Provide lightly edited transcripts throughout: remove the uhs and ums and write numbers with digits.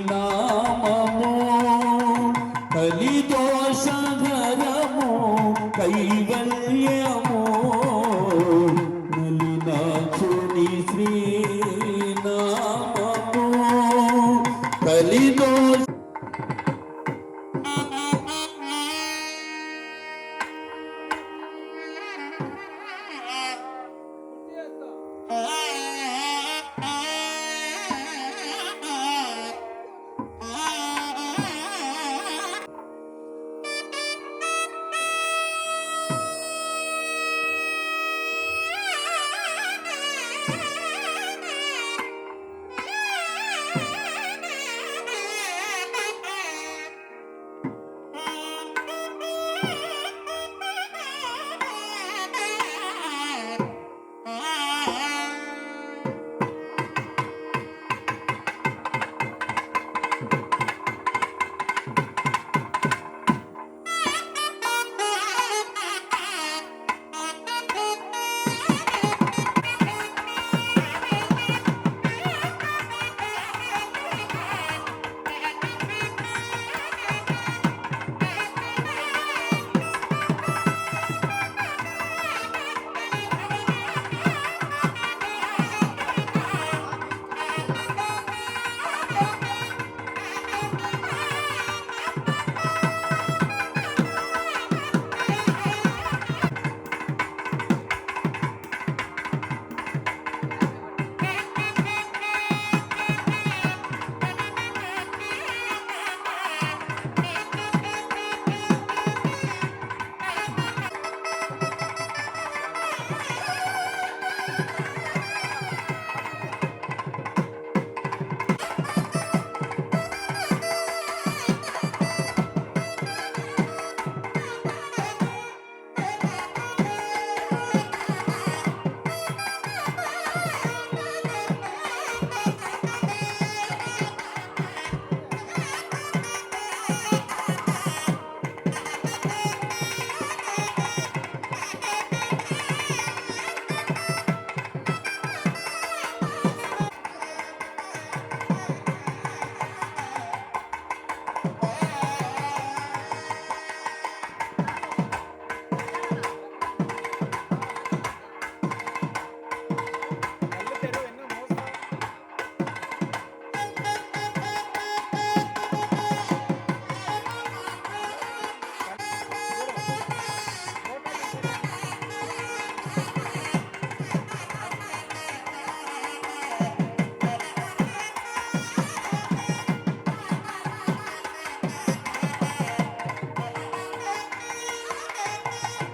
నామము కలిదోషధరము కైవల్యము నలినాచుని శ్రీనామము కలిదోష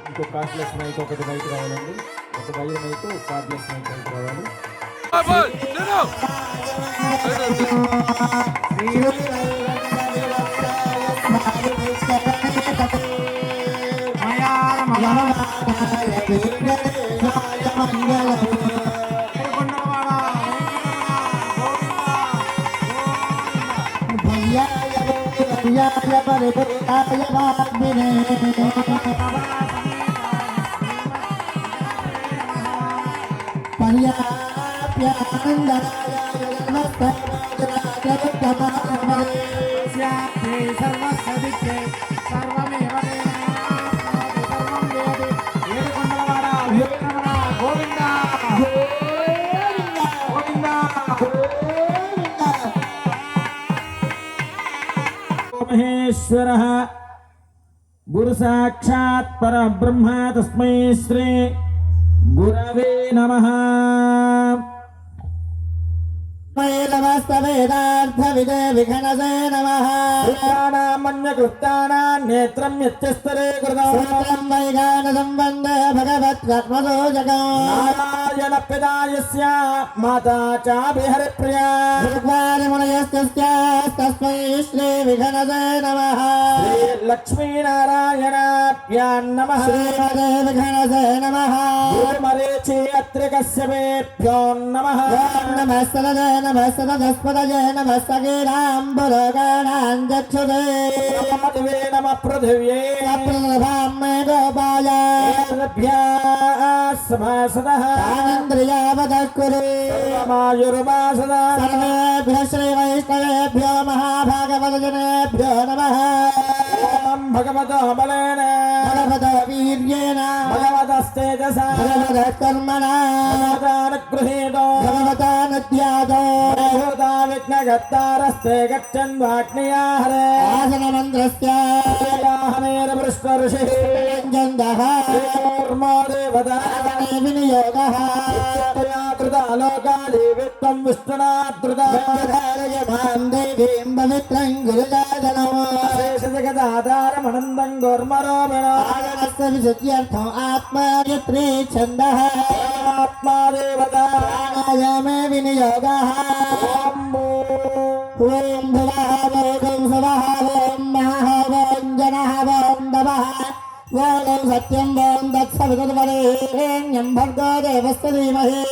ఇంకో cardless mic ఒకటి మైక్ రావాలండి. ఒక వైర్ మైక్ కార్డ్లెస్ మైక్ రావాలి. महेश्वरः गुरु साक्षात् परब्रह्म तस्मै श्री गुरवे नमः। वेदार्थ विजय विघ्नसे नमः। मन्यकृतानां नेत्रं यत्यस्तरे कृतं वैगान संबन्धे भगवत्कर्मसो नारायण पिता यस्य माता च हरिप्रिया तस्मै श्री विघ्नसे नमः। लक्ष्मी नारायणाभ्यां नमः। श्रीमते विघ्नसे नमः। गुरुमरीचि अत्रिकस्यभ्यो नमः। नमः नमः सदस्पदये नमः सगीराम्बुरगाणां चक्षुरे दिवे नमः पृथिव्ये प्रभां मे गोपाय समासदः आनन्द्रियावतः कुरु मायुर्वासदः सर्वेभ्यः श्रीवैष्णवेभ्यो महाभागवतजनेभ्यो नमः ॐ भगवतो बलेन भगवतो वीर्येण भगवतस्तेजसा भगवतः कर्मणा भगवतानुगृहीतो भगवता नद्यातो भगवता विघ्नगत्तारस्ते गच्छन् वाग्नियाहरे आसनमन्त्रस्य हमेरपृष्ठ ऋषिः जन्दः कूर्मो देवता विनियोगः त्वया कृता लोकानि वित्तं विष्णुना धृता धारयमां देवीं पवित्रं गुरुजातनम् शेषजगदाधारमनन्दं घोर्मरोमिण आगमस्य विशुद्ध्यर्थम् आत्मायत्री छन्दः आत्मा देवता प्राणायामे विनियोगः ॐ भुवः भोगं स्वः ॐ महः ॐ जनः ॐ दवः ॐ सत्यं ॐ तत्सवितुर्वरेण्यं भर्गो देवस्य धीमहि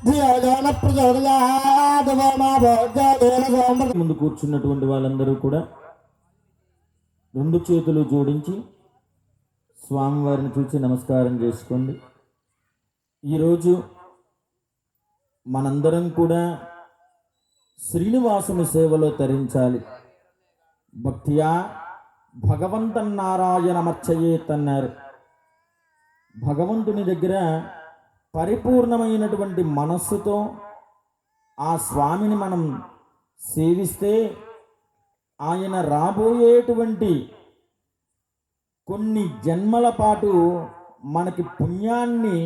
ధియో యో న ప్రచోదయాత్ ఓ మా భోజ్యోదేన సోమృత. ముందు కూర్చున్నటువంటి వాళ్ళందరూ కూడా రెండు చేతులు జోడించి స్వామివారిని చూసి నమస్కారం చేసుకోండి. ఈరోజు మనందరం కూడా శ్రీనివాసుని సేవలో తరించాలి. భక్తియా భగవంతన్నారాయణమర్చయేత్ అన్నారు. భగవంతుని దగ్గర పరిపూర్ణమైనటువంటి మనస్సుతో ఆ స్వామిని మనం సేవిస్తే ఆయన రాబోయేటువంటి కొన్ని జన్మల పాటు మనకి పుణ్యాన్ని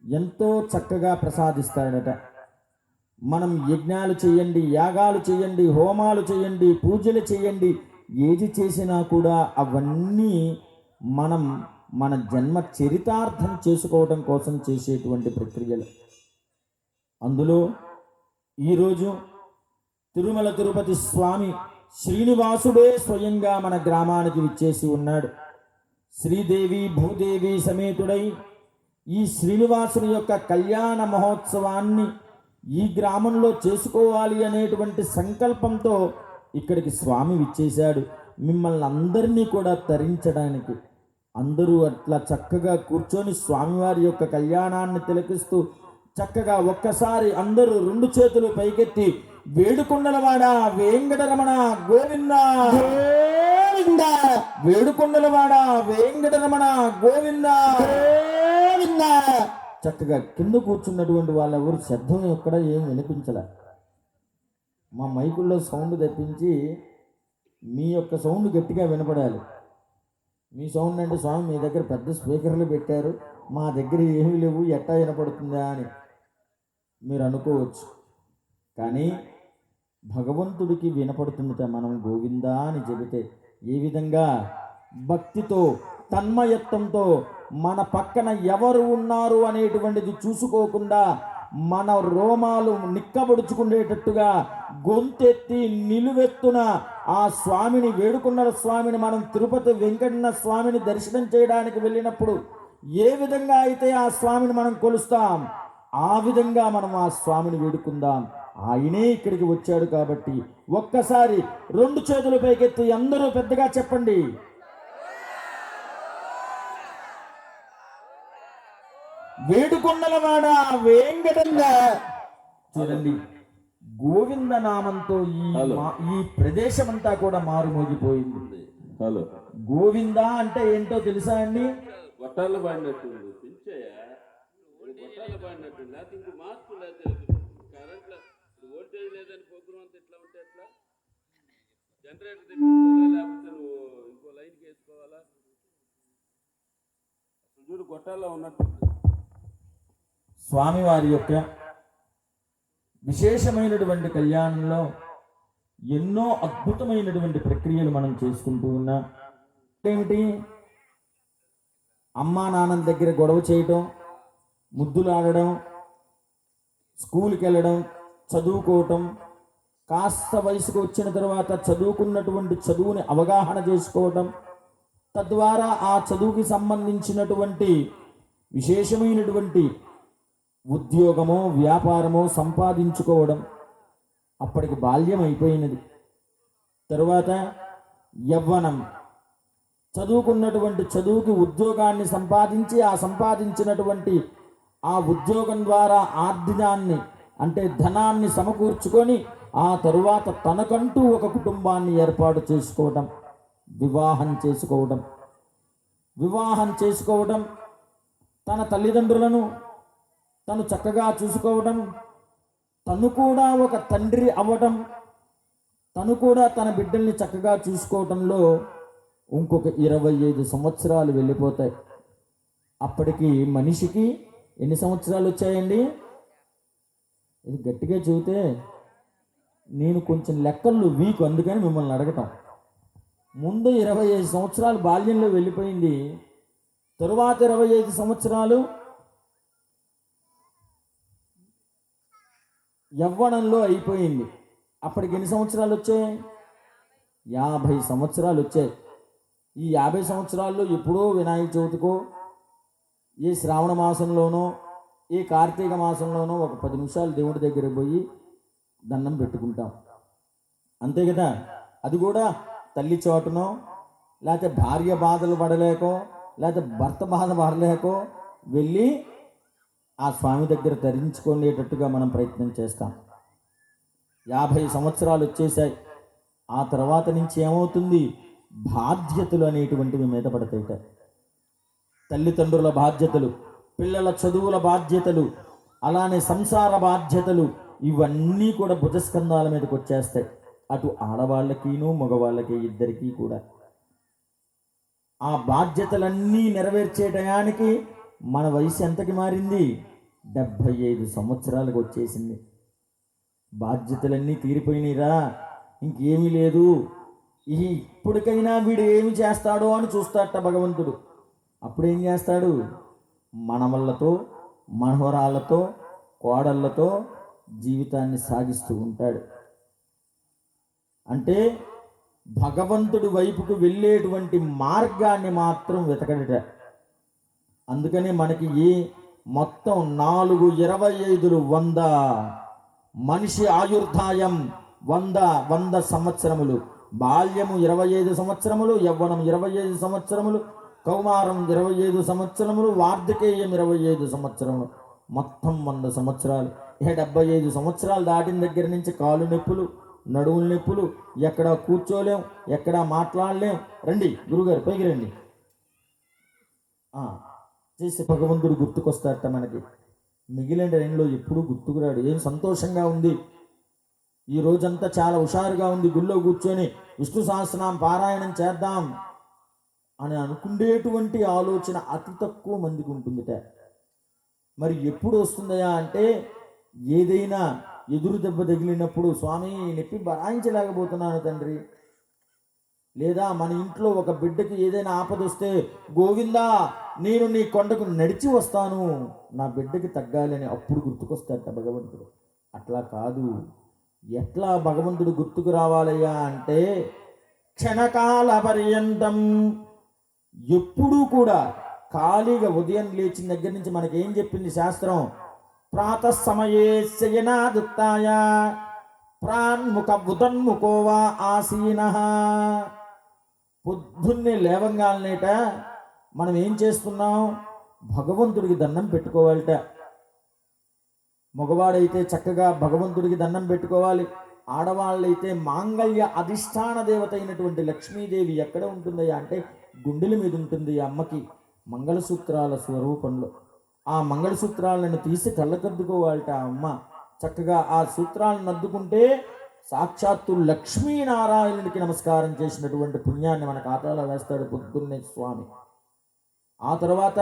ఎంతో చక్కగా ప్రసాదిస్తాడట. మనం యజ్ఞాలు చేయండి, యాగాలు చేయండి, హోమాలు చేయండి, పూజలు చేయండి, ఏది చేసినా కూడా అవన్నీ మనం మన జన్మ చరితార్థం చేసుకోవడం కోసం చేసేటువంటి ప్రక్రియలు. అందులో ఈరోజు తిరుమల తిరుపతి స్వామి శ్రీనివాసుడే స్వయంగా మన గ్రామానికి విచ్చేసి ఉన్నాడు. శ్రీదేవి భూదేవి సమేతుడై ఈ శ్రీనివాసుని యొక్క కళ్యాణ మహోత్సవాన్ని ఈ గ్రామంలో చేసుకోవాలి అనేటువంటి సంకల్పంతో ఇక్కడికి స్వామి విచ్చేశాడు. మిమ్మల్ని అందరినీ కూడా తరించడానికి. అందరూ అట్లా చక్కగా కూర్చొని స్వామివారి యొక్క కళ్యాణాన్ని తిలకిస్తూ చక్కగా ఒక్కసారి అందరూ రెండు చేతులు పైకెత్తి వేడుకొండలవాడ వెంకటరమణ గోవింద గోవింద, వేడుకొండలవాడ వెంకటరమణ గోవింద గోవింద. చక్కగా కింద కూర్చున్నటువంటి వాళ్ళెవరు శబ్దం ఎక్కడ ఏం వినిపించలే. మా మైకుల్లో సౌండ్ తెప్పించి మీ యొక్క సౌండ్ గట్టిగా వినపడాలి. మీ సౌండ్ అంటే స్వామి మీ దగ్గర పెద్ద స్పీకర్లు పెట్టారు, మా దగ్గర ఏమీ లేవు, ఎట్టా వినపడుతుందా అని మీరు అనుకోవచ్చు. కానీ భగవంతుడికి వినపడుతుందట మనం గోవిందా అని చెబితే. ఏ విధంగా భక్తితో తన్మయత్వంతో మన పక్కన ఎవరు ఉన్నారు అనేటువంటిది చూసుకోకుండా మన రోమాలు నిక్కబడుచుకునేటట్టుగా గొంతెత్తి నిలువెత్తున ఆ స్వామిని వేడుకొండల స్వామిని మనం తిరుపతి వెంకన్న స్వామిని దర్శనం చేయడానికి వెళ్ళినప్పుడు ఏ విధంగా అయితే ఆ స్వామిని మనం కొలుస్తాం ఆ విధంగా మనం ఆ స్వామిని వేడుకుందాం. ఆయనే ఇక్కడికి వచ్చాడు కాబట్టి ఒక్కసారి రెండు చేతులు పైకెత్తి అందరూ పెద్దగా చెప్పండి. వేడుకొండలవాడ వెంకటంగా. చూడండి, గోవింద నామంతో ఈ ప్రదేశం అంతా కూడా మారుమోగిపోయింది. హలో, గోవింద అంటే ఏంటో తెలుసా అండి? గొట్టాలు పాడినట్టుంది, పింఛయ్యా గొట్టాలు పాడినట్టుంది. లేకపోతే ఇంకో మార్పు లేదు, కరెంట్లో వోల్టేజ్ లేదని ప్రోగ్రామ్ అంతా ఎట్లా ఉంటే ఎట్లా జనరేటర్ తెప్పించుకోవాలా, లేకపోతే నువ్వు ఇంకో లైన్కి వేసుకోవాలా? చూడు గొట్టాల్లో ఉన్నట్టు. స్వామివారి యొక్క విశేషమైనటువంటి కళ్యాణంలో ఎన్నో అద్భుతమైనటువంటి ప్రక్రియలు మనం చేసుకుంటూ ఉన్నాం. ఏమిటి? అమ్మా నాన్నల దగ్గర గొడవ చేయటం, ముద్దులు ఆడడం, స్కూల్కి వెళ్ళడం, చదువుకోవటం, కాస్త వయసుకు వచ్చిన తర్వాత చదువుకున్నటువంటి చదువుని అవగాహన చేసుకోవటం, తద్వారా ఆ చదువుకి సంబంధించినటువంటి విశేషమైనటువంటి ఉద్యోగమో వ్యాపారమో సంపాదించుకోవడం, అప్పటికి బాల్యం అయిపోయినది. తరువాత యవ్వనం, చదువుకున్నటువంటి చదువుకి ఉద్యోగాన్ని సంపాదించి ఆ సంపాదించినటువంటి ఆ ఉద్యోగం ద్వారా ఆర్థికాన్ని అంటే ధనాన్ని సమకూర్చుకొని ఆ తరువాత తనకంటూ ఒక కుటుంబాన్ని ఏర్పాటు చేసుకోవడం, వివాహం చేసుకోవడం, తన తల్లిదండ్రులను తను చక్కగా చూసుకోవడం, తను కూడా ఒక తండ్రి అవ్వడం, తను కూడా తన బిడ్డల్ని చక్కగా చూసుకోవడంలో ఇంకొక 25 సంవత్సరాలు వెళ్ళిపోతాయి. అప్పటికి మనిషికి ఎన్ని సంవత్సరాలు వచ్చాయండి? ఇది గట్టిగా చెబితే నేను కొంచెం లెక్కల్లో వీక్, అందుకని మిమ్మల్ని అడగటం. ముందు 25 సంవత్సరాలు బాల్యంలో వెళ్ళిపోయింది, తరువాత 25 సంవత్సరాలు యవ్వనంలో అయిపోయింది. అప్పటికి ఎన్ని సంవత్సరాలు వచ్చాయి? 50 సంవత్సరాలు వచ్చాయి. ఈ 50 సంవత్సరాల్లో ఎప్పుడో వినాయక చవితికో, ఏ శ్రావణ మాసంలోనో, ఏ కార్తీక మాసంలోనో ఒక 10 నిమిషాలు దేవుడి దగ్గర పోయి దండం పెట్టుకుంటాం, అంతే కదా. అది కూడా తల్లి చోటునో, లేకపోతే భార్య బాధలు పడలేకో, లేకపోతే భర్త బాధ పడలేకో వెళ్ళి ఆ స్వామి దగ్గర ధరించుకునేటట్టుగా మనం ప్రయత్నం చేస్తాం. 50 సంవత్సరాలు వచ్చేసాయి. ఆ తర్వాత నుంచి ఏమవుతుంది? బాధ్యతలు అనేటువంటివి మీద పడతాయిట. తల్లిదండ్రుల బాధ్యతలు, పిల్లల చదువుల బాధ్యతలు, అలానే సంసార బాధ్యతలు, ఇవన్నీ కూడా భుజస్కంధాల మీదకి వచ్చేస్తాయి. అటు ఆడవాళ్ళకిను మగవాళ్ళకి ఇద్దరికీ కూడా. ఆ బాధ్యతలన్నీ నెరవేర్చే టయానికి మన వయసు ఎంతకి మారింది? 75 సంవత్సరాలకు వచ్చేసింది. బాధ్యతలన్నీ తీరిపోయినాయిరా, ఇంకేమీ లేదు, ఇప్పటికైనా వీడు ఏమి చేస్తాడో అని చూస్తాడట భగవంతుడు. అప్పుడేం చేస్తాడు? మనవళ్ళతో, మనవరాళ్ళతో, కోడళ్ళతో జీవితాన్ని సాగిస్తూ ఉంటాడు. అంటే భగవంతుడి వైపుకు వెళ్ళేటువంటి మార్గాన్ని మాత్రం వెతకడట. అందుకనే మనకి మొత్తం 4 25 100, మనిషి ఆయుర్దాయం 100 సంవత్సరములు. బాల్యము 25 సంవత్సరములు, యవ్వనం 25 సంవత్సరములు, కౌమారం 25 సంవత్సరములు, వార్ధకేయం 25 సంవత్సరములు, మొత్తం 100 సంవత్సరాలు. 75 సంవత్సరాలు దాటిన దగ్గర నుంచి కాలు నొప్పులు, నడువుల నొప్పులు, ఎక్కడ కూర్చోలేం, ఎక్కడ మాట్లాడలేం. రండి గురుగారు, పైకి రండి. చేసి భగవంతుడు గుర్తుకొస్తాడట మనకి. మిగిలిన టైంలో ఎప్పుడూ గుర్తుకురాడు. ఏం సంతోషంగా ఉంది, ఈ రోజంతా చాలా హుషారుగా ఉంది, గుళ్ళో కూర్చొని విష్ణు సహస్రనామం పారాయణం చేద్దాం అని అనుకునేటువంటి ఆలోచన అతి తక్కువ మందికి ఉంటుందిట. మరి ఎప్పుడు వస్తుందయా అంటే, ఏదైనా ఎదురు దెబ్బ తగిలినప్పుడు, స్వామి నొప్పి భరాయించలేకపోతున్నాను తండ్రి, లేదా మన ఇంట్లో ఒక బిడ్డకి ఏదైనా ఆపద వస్తే, గోవిందా నేను నీ కొండకు నడిచి వస్తాను, నా బిడ్డకి తగ్గాలని అప్పుడు గుర్తుకొస్తాడట భగవంతుడు. అట్లా కాదు. ఎట్లా భగవంతుడు గుర్తుకు రావాలయ్యా అంటే, క్షణకాల పర్యంతం, ఎప్పుడూ కూడా ఖాళీగా ఉదయం లేచిన దగ్గర నుంచి మనకేం చెప్పింది శాస్త్రం? ప్రాతఃసమయే శయనాదుత్తాయ ప్రాన్ముఖ ఉదన్ముఖోవా ఆసీనః. పొద్దున్నే లేవంగాలనేట మనం ఏం చేస్తున్నాం? భగవంతుడికి దండం పెట్టుకోవాలట. మగవాడైతే చక్కగా భగవంతుడికి దండం పెట్టుకోవాలి. ఆడవాళ్ళైతే మాంగళ్య అధిష్టాన దేవత అయినటువంటి లక్ష్మీదేవి ఎక్కడ ఉంటుందయ్యా అంటే, గుండెల మీద ఉంటుంది. అమ్మకి మంగళసూత్రాల స్వరూపంలో ఆ మంగళసూత్రాలను తీసి కళ్ళకద్దుకోవాలట అమ్మ. చక్కగా ఆ సూత్రాలను అద్దుకుంటే సాక్షాత్తు లక్ష్మీనారాయణుడికి నమస్కారం చేసినటువంటి పుణ్యాన్ని మన ఖాతాలో వేస్తాడు పొద్దున్నే స్వామి. ఆ తర్వాత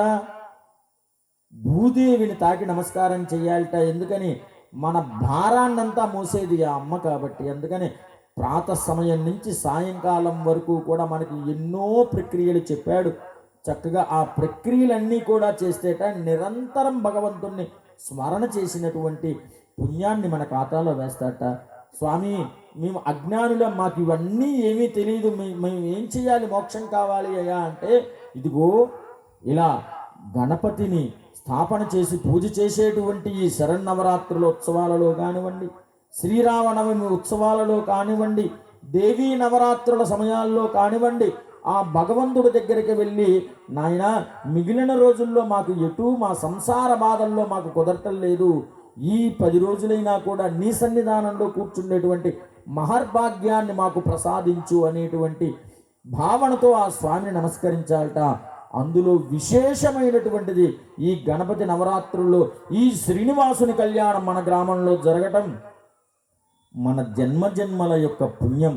భూదేవిని తాకి నమస్కారం చేయాలట. ఎందుకని? మన భారాన్నంతా మోసేది ఆ అమ్మ కాబట్టి. అందుకని ప్రాతః సమయం నుంచి సాయంకాలం వరకు కూడా మనకి ఎన్నో ప్రక్రియలు చెప్పాడు. చక్కగా ఆ ప్రక్రియలన్నీ కూడా చేస్తేట నిరంతరం భగవంతుణ్ణి స్మరణ చేసినటువంటి పుణ్యాన్ని మన ఖాతాలో వేస్తాట. స్వామి మేము అజ్ఞానులం, మాకు ఇవన్నీ ఏమీ తెలియదు, మేము ఏం చేయాలి, మోక్షం కావాలి అయ్యా అంటే, ఇదిగో ఇలా గణపతిని స్థాపన చేసి పూజ చేసేటువంటి ఈ శరన్నవరాత్రుల ఉత్సవాలలో కానివ్వండి, శ్రీరామనవమి ఉత్సవాలలో కానివ్వండి, దేవీ నవరాత్రుల సమయాల్లో కానివ్వండి, ఆ భగవంతుడి దగ్గరికి వెళ్ళి, నాయన మిగిలిన రోజుల్లో మాకు ఎటు మా సంసార బాధల్లో మాకు కుదరటం లేదు, ఈ 10 రోజులైనా కూడా నీ సన్నిధానంలో కూర్చుండేటువంటి మహర్భాగ్యాన్ని మాకు ప్రసాదించు అనేటువంటి భావనతో ఆ స్వామిని నమస్కరించాలట. అందులో విశేషమైనటువంటిది ఈ గణపతి నవరాత్రుల్లో ఈ శ్రీనివాసుని కళ్యాణం మన గ్రామంలో జరగటం మన జన్మజన్మల యొక్క పుణ్యం.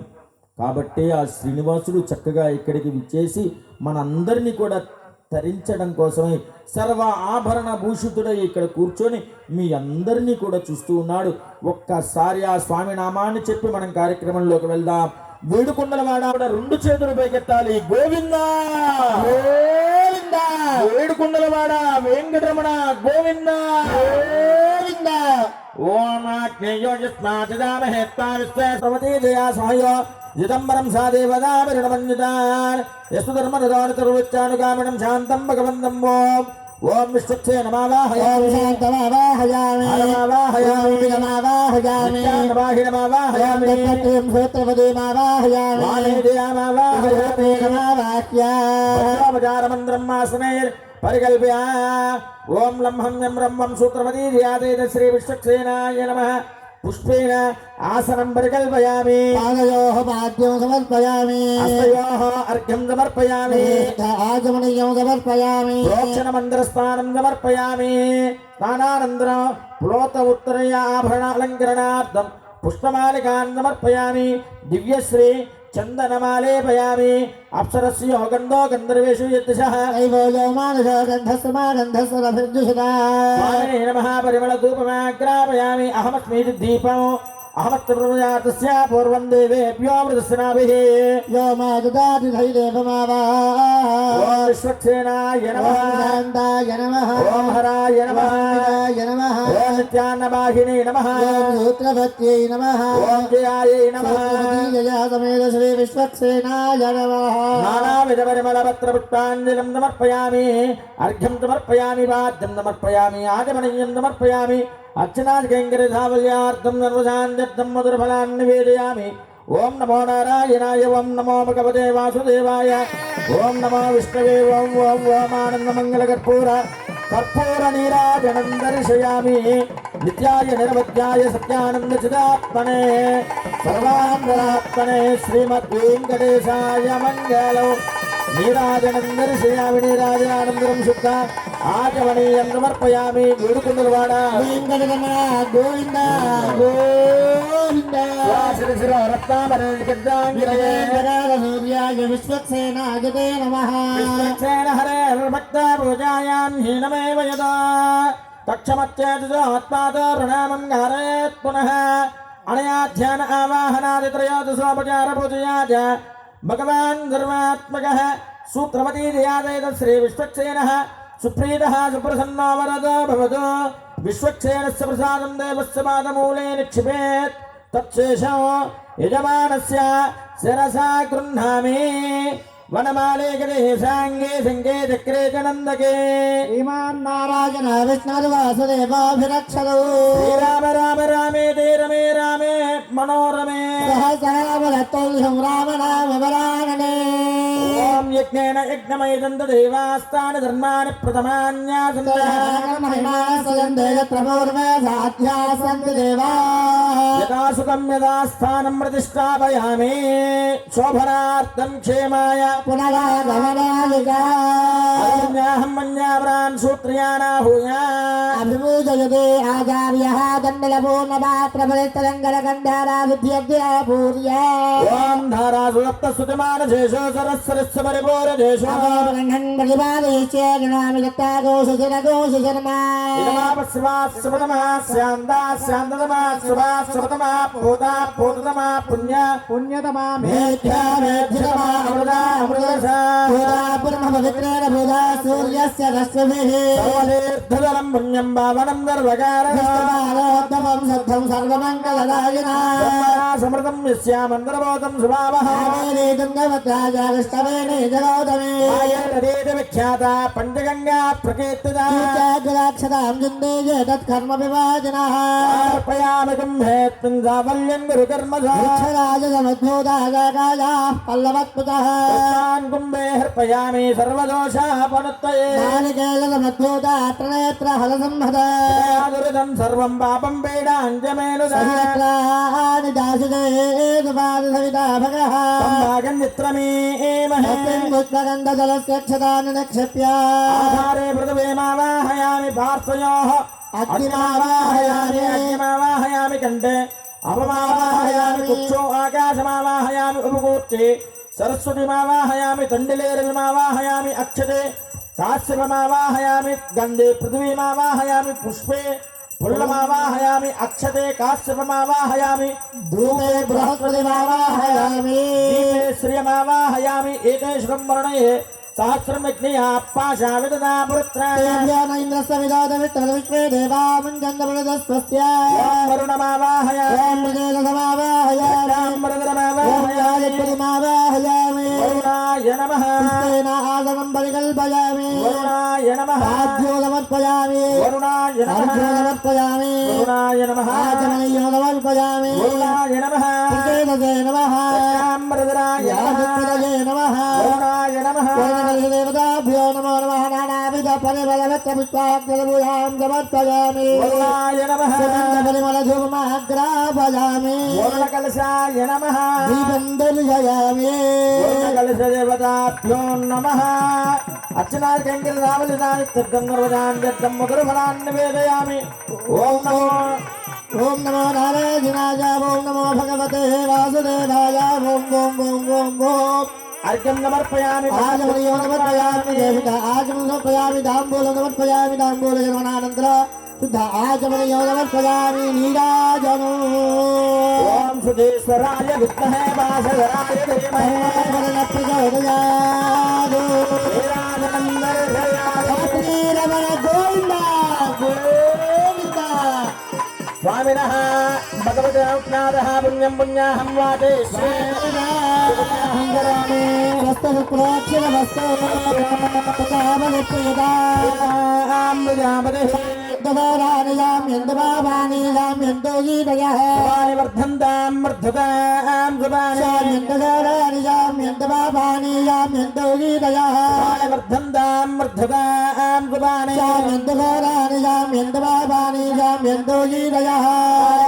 కాబట్టే ఆ శ్రీనివాసుడు చక్కగా ఇక్కడికి విచ్చేసి మనందరినీ కూడా తరించడం కోసమై సర్వ ఆభరణ భూషితుడై ఇక్కడ కూర్చొని మీ అందరినీ కూడా చూస్తూ ఉన్నాడు. ఒక్కసారి ఆ స్వామి నామాన్ని చెప్పి మనం కార్యక్రమంలోకి వెళ్దాం. వేడుకొండలవాడ 2 చేతులు పైకెత్తాలి. గోవిందా గోవిందా వేడుకొండలవాడ వెంకటరమణ గోవిందా గోవిందా. జిదంబరం సాదేవదామిరణమన్యుతాన్ యస్తు ధర్మనుదానుతరువచ్చానుగామినం శాంతం భగవంతం. ఓం విష్ణుక్షే నమావాహయామి శాంతమావాహయామి నమావాహయామి నమావాహయామి నమావాహయామి సూత్రపదీమావాహయామి వాణేదయామావాహయామి నమావాహ్యామి మంత్రం మాసనైర్ పరికల్ప్య ఓం లంహం యం రంవం సూత్రపదీర్యాదేత శ్రీ విష్ణుక్షేనాయ నమః. పుష్పేణ ఆసనం పరికల్పయామి పాదయోః పాద్యం సమర్పయామి హస్తయోః అర్ఘ్యం సమర్పయామి ఆచమనీయం సమర్పయామి ప్రోక్షణ మందిరస్థానం సమర్పయామి. స్నానానంతరం ప్లోత ఉత్తరయ ఆభరణ అలంకరణార్థం పుష్పమాలికాన్ సమర్పయామి. దివ్యశ్రీ చందనమాలేపయామి. అప్సరస్యో గంధో గంధర్వేషు యద్దిశః దైవోజో మానసో గంధస్సమాగంధస్సరభిర్జుషదా స్వామినే నమః. పరిమళ ధూపమాగ్రాపయామి. అహమస్మీతి దీపం అహమత్ప్రజాతస్య పూర్వం దేవేభ్యో మృతస్నాభిః యో మా దదాతి ధైర్యమావా. ఓం విశ్వక్సేనాయ నమః. శాంతాయ నమః ఓం హరాయ నమః. ఓంకారాయ నమః ఓం నిత్యాన్నవాహినే నమః. ఓం సూత్రవత్యై నమః ఓం జయాయై నమః. జయా సమేత శ్రీ విశ్వక్సేనాయ నమః. నానావిధ పరిమళ పత్ర పుష్పాంజలిం సమర్పయామి. అర్ఘ్యం సమర్పయామి. వాద్యం సమర్పయామి. ఆచమనీయం సమర్పయామి. అర్చనాధికంకరిధావల్యార్థం సర్వశాంత్యర్థం మధురఫలాన్ని నివేదయామి. ఓం నమో నారాయణాయ. ఓం నమో భగవతే వాసుదేవాయ. ఓం నమో విష్ణవే. ఓం ఓం ఓం ఆనందమంగళకర్పూర కర్పూర నీరాజనం దర్శయామి. నిత్యాయ నిరవధ్యాయ సత్యానంద చిదాత్మనే సర్వాంగళాత్మనే శ్రీమద్ వెంకటేశాయ మంగళం. నీరాజనం దర్శయామి. నీరాజనానందరం శుద్ధ ఆచమనీయం సమర్పయామి. వేడుకొండలవాడ వెంకటరమణ గోవింద గోవింద. సూర్యాయ విశ్వక్సేనాయ తే నమః. హరే భక్త పూజాయాం హీనమేవ యదా తక్షమత్యేతదో ఆత్మాతో ప్రణామం ధారయేత్ పునః. అనయా ధ్యాన ఆవాహనాది త్రయోదశోపచార పూజయా చ భగవాన్ సర్వాత్మకః సూత్రవతీర్యాదేత శ్రీ విశ్వక్సేనః సుప్రీతః సుప్రసన్నో వరదో భవతు. విశ్వక్సేనస్య ప్రసాదం దేవస్య పాదమూలే నిక్షిపేత్. తచ్చేషం యజమానస్య శిరసా గృహ్ణామి. వనమాలే గదే సాంగే సంగే చక్రే చ నందకే. శ్రీమాన్ నారాయణ విష్ణుర్వాసుదేవాభిరక్షదు. శ్రీరామ రామ రామేతి రమే రామే మనోరమే. సహస్రనామలతోల్హం రామనామ వరాననే. ఓం యజ్ఞేన యజ్ఞమయదంత దేవాస్తాని ధర్మాని ప్రథమాన్యాసంతః. యదా సుఖం యదా స్థానం ప్రతిష్టాపయామి. శోభనార్థం క్షేమాయ అరణ్యాహం మన్యావరాన్ సూత్రయానాహూయా. అభిమూజయతే ఆచార్యః దండలపూర్ణపాత్రఫలితరంగళకంఠారా విద్యద్యాపూర్య. ఓం ధారాసు సప్తస్తుతిమానశేషో సరస్వరస్య పరిపూరదేశో. ప్రతిపాదయశ్చేర్ణామి దత్తాగోషజనగోషజన్మా. ఇదమాపస్వాస్వతమా శాంతా శాంతతమా శుభాస్వతమా పూతా పూతతమా పుణ్య పుణ్యతమా మేధ్యా మేధ్యతమా అమృతా అమృతసా. పవిత్రేణ భూదా సూర్యస్య రశ్మిభిః. సర్వతీర్థజలం పుణ్యం పావనం సర్వకారణం సద్ధం సర్వమంగళదాయినా. సమృతం యస్యామందరబోధం శుభావ నమః దుర్గవత్రాజాగష్టవేణి జగౌతమే ఆయుర్వేద విఖ్యాత పంచగంగా ప్రకీర్తిత క్షతాం జిందే తత్కర్మ విభాజనః సమర్పయామి కుంభే తుంజావల్యం గురుకర్మధా రాజమద్భూతాజాగాజా పల్లవత్పుతః తస్మాన్ కుంభే హర్పయామి సర్వదోషాపనుత్తయే నాలికేయమద్భూత త్రనేత్ర హలసంహత దురితం సర్వం పాపం పీడాంజమేను సహస్రాణి దాసితే సుపాద సవితా భగః సంభాగన్నిత్రమేమహే పుష్పగంధజలస్య క్షతాన్ని నిక్షిప్య ఆధారే పృథివీమావాహయామి పార్శ్వయోః అగ్నిమావాహయామి కంఠే అపమావాహయామి కుక్షో ఆకాశమావాహయామి ఉపకూర్చే సరస్వతిమావాహయామి తండిలేరవిమావాహయామి అక్షతే కాశ్యపమావాహయామి గంధే పృథివీమావాహయామి పుష్పే పుల్లమావాహయామి అక్షతే కాశ్యపమావాహయామి ధూమే బృహస్పతిమావాహయామి దీపే శ్రియమావాహయామి ఏతేషు వర్ణయే సహస్రమగ్నియా పాశావిదదా పుత్రాయ ఇంద్రస్య విదాద విష్ణు విశ్వే దేవా ముంజందమృతస్వస్య వరుణమావాహయామి మృగేశమావాహయామి రాజపతిమావాహయామి వరుణాయ నమః ఆసనం పరికల్పయామి వరుణాయ నమః ఆద్యోదమర్పయామి వరుణాయ నమః అర్ఘ్యోదమర్పయామి వరుణాయ నమః ఆచమనీయోదమర్పయామి వరుణాయ నమః శ్రీకేతసే నమః తామ్రధరాయ నమః యాజపతయే నమః వరుణాయ నమః దేవతాభ్యో నమో నమః నానావిధ పరిమళవత్ర పుష్పాక్షరభూయాం సమర్పయామి వరుణాయ నమః పరిమళధూమాగ్రాపయామి వరుణకలశాయ నమః దీపం దర్శయామి వరుణకలశదేవతాభ్యో నమః అర్చనాకంకిరావలిదాని తగ్గంగర్వదాన్యర్థం మధురఫలాన్ని నివేదయామి ఓం నమో ఓం నమో నారాయణాయ ఓం నమో భగవతే వాసుదేవాయ ఓం ఓం ఓం ఓం ఓం అర్ఘ్యం సమర్పయామి ఆజమనీయో సమర్పయామి దేవిక ఆజమనం సమర్పయామి దాంబూలం సమర్పయామి తాంబూల జన్మనానంతర శుద్ధ ఆజమనీయో సమర్పయామి నీరాజనం ఓం సుధేశ్వరాయ విద్మహే వాసవరాయ ధీమహే ప్రచోదయాదు శ్రీరామచంద్రయామి శ్రీరమణ గోవింద గోవింద స్వామినః భగవతే ఔజ్ఞాదః పుణ్యం పుణ్యాహం వాచే హంగరామి వస్తు ప్రోక్షణ వస్తు దదారానియాం యందమావానియాం యందో గీతయః వర్ధంతాం వర్ధతాం సుబాని దదారానియాం యందమావానియాం యందో గీతయః వర్ధంతాం వర్ధతాం సుబాని దదారానియాం యందమావానియాం యందో గీతయః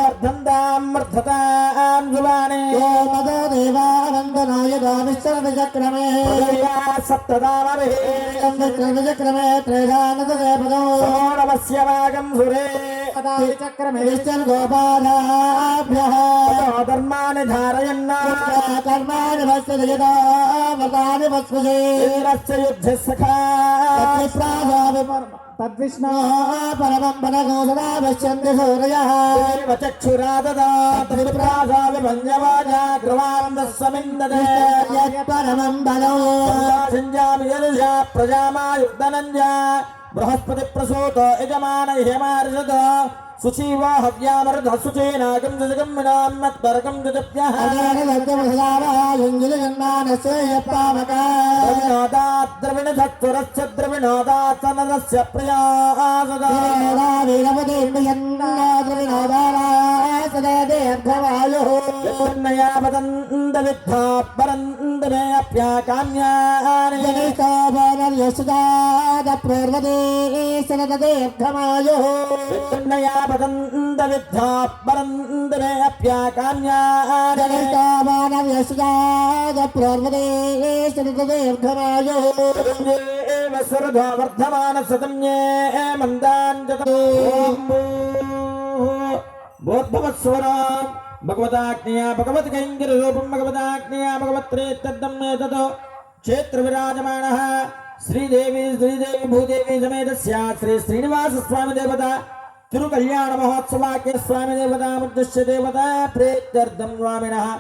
వర్ధంతాం వర్ధతాం సుబాని యో మదో దేవానందనో యదో విశ్వవిచక్రమే సప్తదామరే విశ్వవిచక్రమే త్రైధానదేవదో సమోరవస్య వాగం సురే చక్రమే విశ్వగోపాలాభ్యః ధర్మాన్ని ధారయన్న కర్మాణి వస్తుయదా వదాని వస్తుజే యుద్ధ తద్విష్ణో పరమం పరగో సదా పశ్యంతి సూరయః పరమం బలో బృహస్పతి ప్రసూత యజమాన హేమార్షద సుచీవా హవ్యామృత సుచేనాగం జగం వినామత్పరకం జప్యః ద్రవిణోదాద్రవిణధత్తురస్య ద్రవిణోదాసనదస్య ప్రయాసదా యన్నయాపదంద విద్ధా పరంద మే అప్యాకామ్యాని యన్నయాపదంద విద్ధా పరంద మే అప్యాకామ్యాని వసరధో వర్ధమాన సతమ్యే మందాంజతో బోద్ధవత్స్వరాం భగవతాజ్ఞయా భగవత్ కైంకర్య రూపం భగవతాజ్ఞయా భగవత్రేత్తద్దం ఏతదో క్షేత్ర విరాజమానః శ్రీదేవి భూదేవి సమేతస్య శ్రీ శ్రీనివాస స్వామి దేవత తిరుకల్యాణ మహోత్సవాకే స్వామి దేవతాముద్దిశ్య దేవత ప్రేత్యర్థం స్వామినః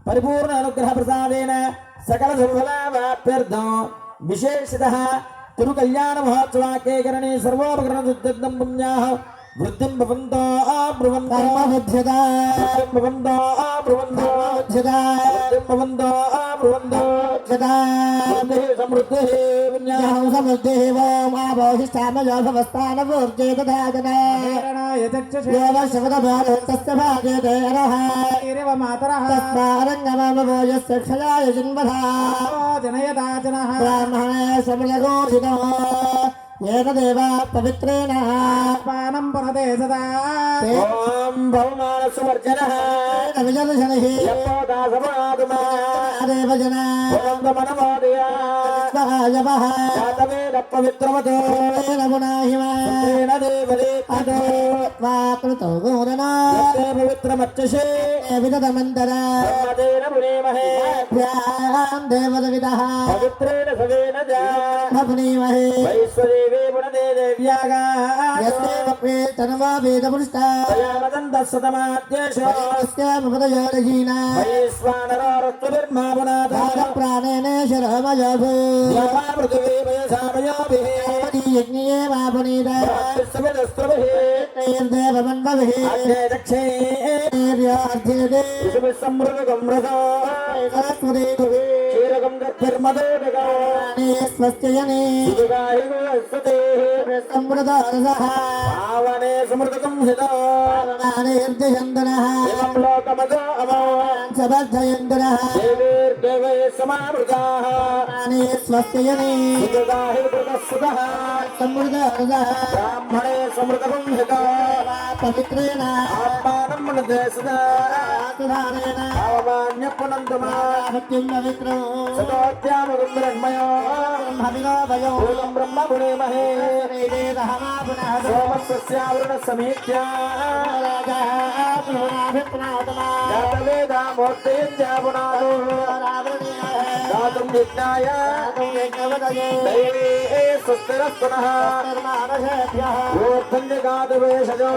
పరిపూర్ణ అనుగ్రహ ప్రసాదేన సకల శుభఫలావాప్యర్థం విశేషతః తిరుకల్యాణ మహోత్సవాకే కరణే సర్వోపకరణ శుద్ధం పుణ్యాః వృద్ధిం భవంతో బ్రువంతో కర్మబుద్ధ్యదా వృద్ధిం భవంతో బ్రువంతో బుద్ధ్యదా వృద్ధిం భవంతో బ్రువంతో బుద్ధ్యదా వృద్ధిః సమృద్ధిః విజ్ఞానం సమృద్ధిः ఓం ఆభోహిష్టామయో భవస్థానమూర్జే దదాతన దేవ శివదభారతస్య భాగేతే అరః తస్మారంగమమో యస్య క్షయాయ జన్మధా బ్రాహ్మణే సమలఘోషితో ఏన దేవా పవిత్రేణ పానం పరదే సదా ఓం భవమానసువర్జనః విజర్శనిః యపోదాసమాదుమా దేవ జన ఓంగమనమోదయ స్వహాయవః జాతవేద పవిత్రమతో నమునాహిమా తేన దేవదే అదో వాకృతో గోదనా పవిత్రమచ్చసే విదతమంతర బ్రహ్మదేన పునేమహే భ్యాం దేవదవిదః పవిత్రేణ సవేన జా భవనీమహే వైశ్వదేవే పునదే దేవ్యాగా యస్యేవ ప్రేతనవా వేదపురుష్టా దయామదంతశతమాద్యేషో స్యామపదయోరహీనా వైశ్వానరోరస్తుభిర్మాపునాథ ప్రాణేనే శరమయభూ పృథివీ వయసామయోభిః యజ్ఞే మాపునీత విశ్వవిదస్త్రభిః దేవమన్వభిః అగ్నే దక్షే వీర్యార్థ్యేదే విషుభిः సమృగం రసో సరస్వతీ క్షీరకం గర్భిర్మదోదగా స్వస్యయనే సుదుగాహి వసతే సమృతరసః పావనే సమృతకం హితో నిర్దిశంతనః ఇమం లోకమదో అమో సబద్ధయంతనః దేవైర్దేవై సమావృతాః స్వస్యయనే సుదుగాహి కృతస్సుతః సమృతరసః బ్రాహ్మణే సమృతకం హితో పవిత్రేణ ఆత్మానం మనదే సదా ఆత్మధారేణ అవమాన్య పునంతమా సత్యం పవిత్రం సతోత్యామగం బ్రహ్మయో బ్రహ్మవినోభయో మూలం బ్రహ్మ పునేమహే వేదేదహమా పునః సోమస్యావృణ సమీత్యా పునఃపునాతమా జాతవేదామూర్తయుంజాపునాదో దాతుం యజ్ఞాయ దైవే స్వస్తిరస్తునః ఊర్ధ్వన్యగాతువేషజో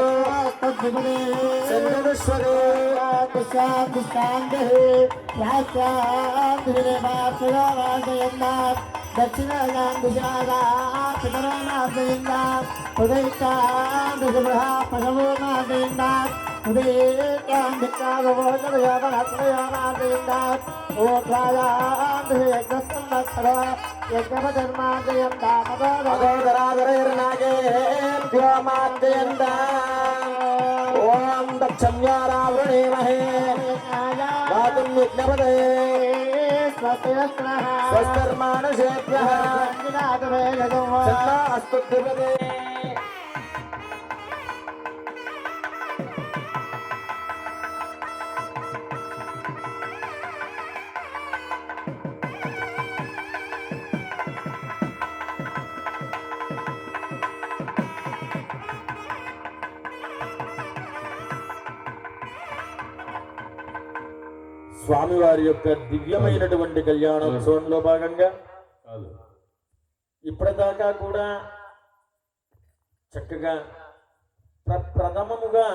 చంద్రవిశ్వదే అగోదరాధరైర్నాగేభ్యోమాద్యయంత ఓం దక్షమ్యారావృణేమహే గాతుం విఘ్నపదే స్వస్కర్మానుషేభ్యః సన్నా అస్తుభ్యపదే స్వామివారి యొక్క దివ్యమైనటువంటి కళ్యాణోత్సవంలో భాగంగా ఇప్పటిదాకా కూడా చక్కగా ప్రథమముగా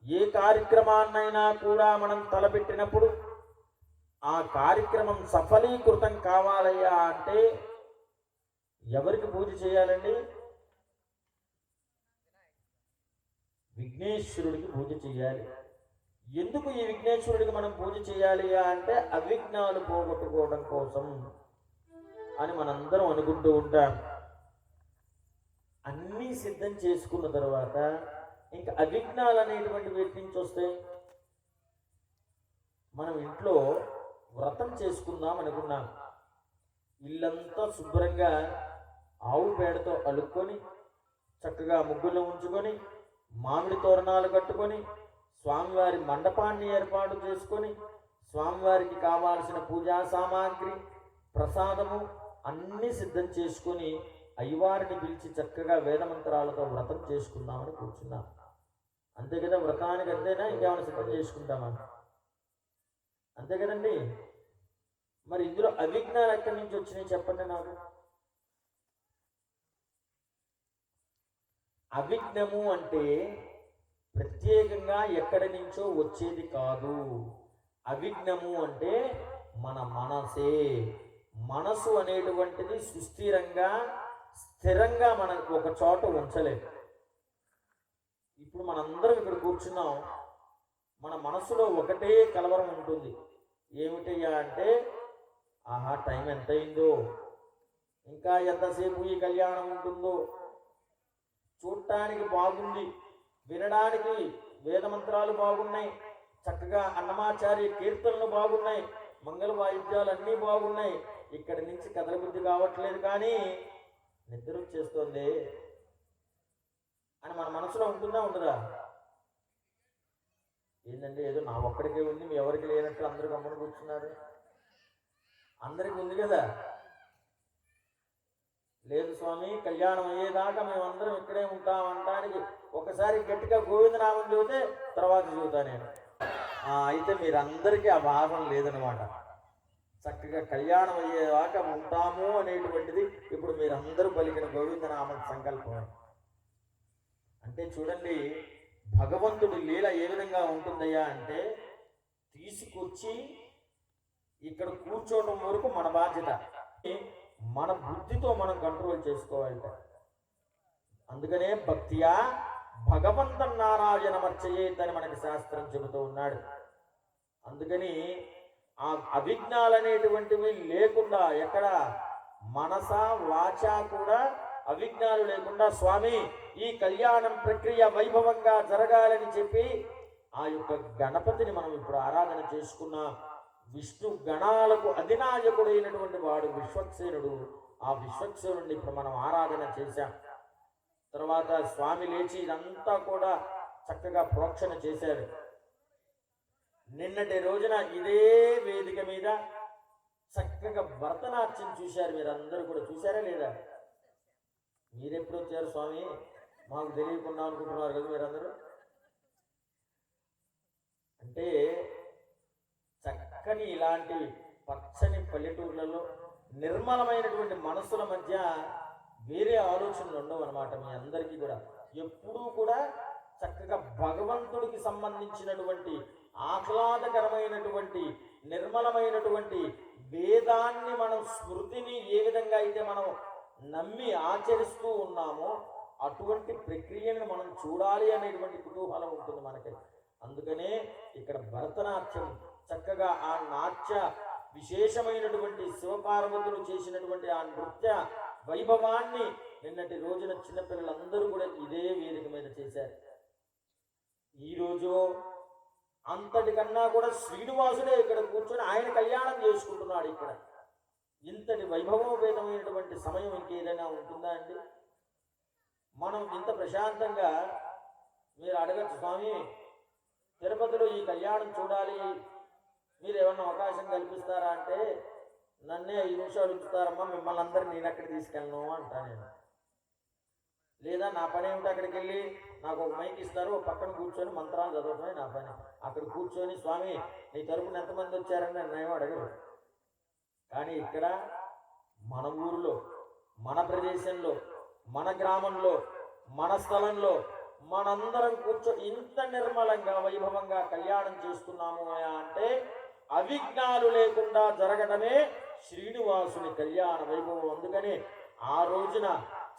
ఏ కార్యక్రమాన్నైనా కూడా మనం తలపెట్టినప్పుడు ఆ కార్యక్రమం సఫలీకృతం కావాలయ్యా అంటే ఎవరికి పూజ చేయాలండి? విఘ్నేశ్వరుడికి పూజ చేయాలి. ఎందుకు ఈ విఘ్నేశ్వరుడికి మనం పూజ చేయాలి అంటే అవిఘ్నాలు పోగొట్టుకోవడం కోసం అని మనందరం అనుకుంటూ ఉంటాం. అన్నీ సిద్ధం చేసుకున్న తర్వాత ఇంకా అవిఘ్నాలు అనేటువంటివి వీటి నుంచి వస్తాయి. మనం ఇంట్లో వ్రతం చేసుకుందాం అనుకున్నాం. ఇల్లంతా శుభ్రంగా ఆవు పేడతో అలుక్కొని చక్కగా ముగ్గులు ఉంచుకొని మామిడి తోరణాలు కట్టుకొని స్వామివారి మండపాన్ని ఏర్పాటు చేసుకొని స్వామివారికి కావాల్సిన పూజా సామాగ్రి ప్రసాదము అన్నీ సిద్ధం చేసుకొని అయ్యవారిని పిలిచి చక్కగా వేదమంత్రాలతో వ్రతం చేసుకుందామని కూర్చున్నాం. అంతే కదా, వ్రతానికి అంతేనా ఇంకేమైనా సిద్ధం చేసుకుంటామా? అంతే కదండి. మరి ఇందులో అవిఘ్నాలు ఎక్కడి నుంచి వచ్చినాయి చెప్పండి నాకు. అవిఘ్నము అంటే ప్రత్యేకంగా ఎక్కడి నుంచో వచ్చేది కాదు. అవిఘ్నము అంటే మన మనసే. మనసు అనేటువంటిది సుస్థిరంగా స్థిరంగా మనకు ఒక చోట ఉంచలేదు. ఇప్పుడు మనందరం ఇక్కడ కూర్చున్నాం, మన మనసులో ఒకటే కలవరం ఉంటుంది. ఏమిటయ్యా అంటే, ఆహా టైం ఎంత అయిందో, ఇంకా ఎంతసేపు ఈ కళ్యాణం ఉంటుందో, చూడటానికి బాగుంది, వినడానికి వేదమంత్రాలు బాగున్నాయి, చక్కగా అన్నమాచార్య కీర్తనలు బాగున్నాయి, మంగళ వాయిద్యాలు అన్నీ బాగున్నాయి, ఇక్కడి నుంచి కదలబుద్ధి కావట్లేదు, కానీ నిద్ర వచ్చేస్తుంది అని మన మనసులో ఉంటుందా ఉండదా? ఏంటంటే ఏదో నా ఒక్కడికే ఉంది, మీ ఎవరికి లేనట్టు అందరూ గమ్మని కూర్చున్నారు. అందరికి ఉంది కదా? లేదు స్వామి, కళ్యాణం అయ్యేదాకా మేమందరం ఇక్కడే ఉంటాం అంటానికి ఒకసారి గట్టిగా గోవిందనామం చెబితే తర్వాత చెబుతా నేను. అయితే మీరందరికీ ఆ భావం లేదనమాట. చక్కగా కళ్యాణం అయ్యేదాకా ఉంటాము అనేటువంటిది ఇప్పుడు మీరందరూ పలికిన గోవిందనామ సంకల్పం. అంటే చూడండి, భగవంతుడి లీల ఏ విధంగా ఉంటుందయ్యా అంటే, తీసుకొచ్చి ఇక్కడ కూర్చోవడం వరకు మన బాధ్యత, మన బుద్ధితో మనం కంట్రోల్ చేసుకోవాలట. అందుకనే భక్తియా భగవంతం నారాయణమర్చయేతని మనకి శాస్త్రం చెబుతూ ఉన్నాడు. అందుకని ఆ అవిఘ్నాలు అనేటువంటివి లేకుండా, ఎక్కడ మనస వాచ కూడా అవిఘ్నాలు లేకుండా స్వామి ఈ కళ్యాణం ప్రక్రియ వైభవంగా జరగాలని చెప్పి ఆ యొక్క గణపతిని మనం ఇప్పుడు ఆరాధన చేసుకున్నాం. విష్ణు గణాలకు అధినాయకుడైనటువంటి వాడు విశ్వక్సేనుడు. ఆ విశ్వక్సేనుడిని ఇప్పుడు మనం ఆరాధన చేశాం. తర్వాత స్వామి లేచి ఇదంతా కూడా చక్కగా ప్రోక్షణ చేశారు. నిన్నటి రోజున ఇదే వేదిక మీద చక్కగా భరతనాట్యం చూశారు. మీరందరూ కూడా చూశారా లేదా? మీరెప్పుడు వచ్చారు స్వామి, మాకు తెలియకుండా అనుకుంటున్నారు కదా మీరందరూ. అంటే చక్కని ఇలాంటి పచ్చని పల్లెటూర్లలో నిర్మలమైనటువంటి మనసుల మధ్య వేరే ఆలోచనలు ఉండవు అన్నమాట. మీ అందరికీ కూడా ఎప్పుడూ కూడా చక్కగా భగవంతుడికి సంబంధించినటువంటి ఆహ్లాదకరమైనటువంటి నిర్మలమైనటువంటి వేదాన్ని మనం స్మృతిని ఏ విధంగా అయితే మనం నమ్మి ఆచరిస్తూ ఉన్నామో అటువంటి ప్రక్రియను మనం చూడాలి అనేటువంటి కుతూహలం ఉంటుంది మనకి. అందుకనే ఇక్కడ భరతనాట్యం చక్కగా ఆ నాట్య విశేషమైనటువంటి శివపార్వతులు చేసినటువంటి ఆ నృత్య వైభవాన్ని నిన్నటి రోజున చిన్నపిల్లలందరూ కూడా ఇదే వేదిక మీద చేశారు. ఈరోజు అంతటికన్నా కూడా శ్రీనివాసుడే ఇక్కడ కూర్చొని ఆయన కళ్యాణం చేసుకుంటున్నాడు. ఇక్కడ ఇంతటి వైభవోపేతమైనటువంటి సమయం ఇంకేదైనా ఉంటుందా అండి? మనం ఇంత ప్రశాంతంగా మీరు అడగచ్చు, స్వామి తిరుపతిలో ఈ కళ్యాణం చూడాలి, మీరు ఏమన్నా అవకాశం కల్పిస్తారా అంటే, నన్నే 5 నిమిషాలు ఉంచుతారమ్మా, మిమ్మల్ని అందరినీ నేను అక్కడికి తీసుకెళ్ళను అంటా నేను. లేదా నా పని ఏమిటి, అక్కడికి వెళ్ళి నాకు ఒక మైక్ ఇస్తారు, ఒక పక్కన కూర్చొని మంత్రాలు చదవడమే నా పని. అక్కడ కూర్చొని స్వామి నీ తరపున ఎంతమంది వచ్చారని నన్నేమో అడగరు. కానీ ఇక్కడ మన ఊరిలో, మన ప్రదేశంలో, మన గ్రామంలో, మన స్థలంలో మనందరం కూర్చొని ఇంత నిర్మలంగా వైభవంగా కళ్యాణం చేస్తున్నాము అంటే అవిఘ్నాలు లేకుండా జరగడమే శ్రీనివాసుని కళ్యాణ వైభవం. అందుకని ఆ రోజున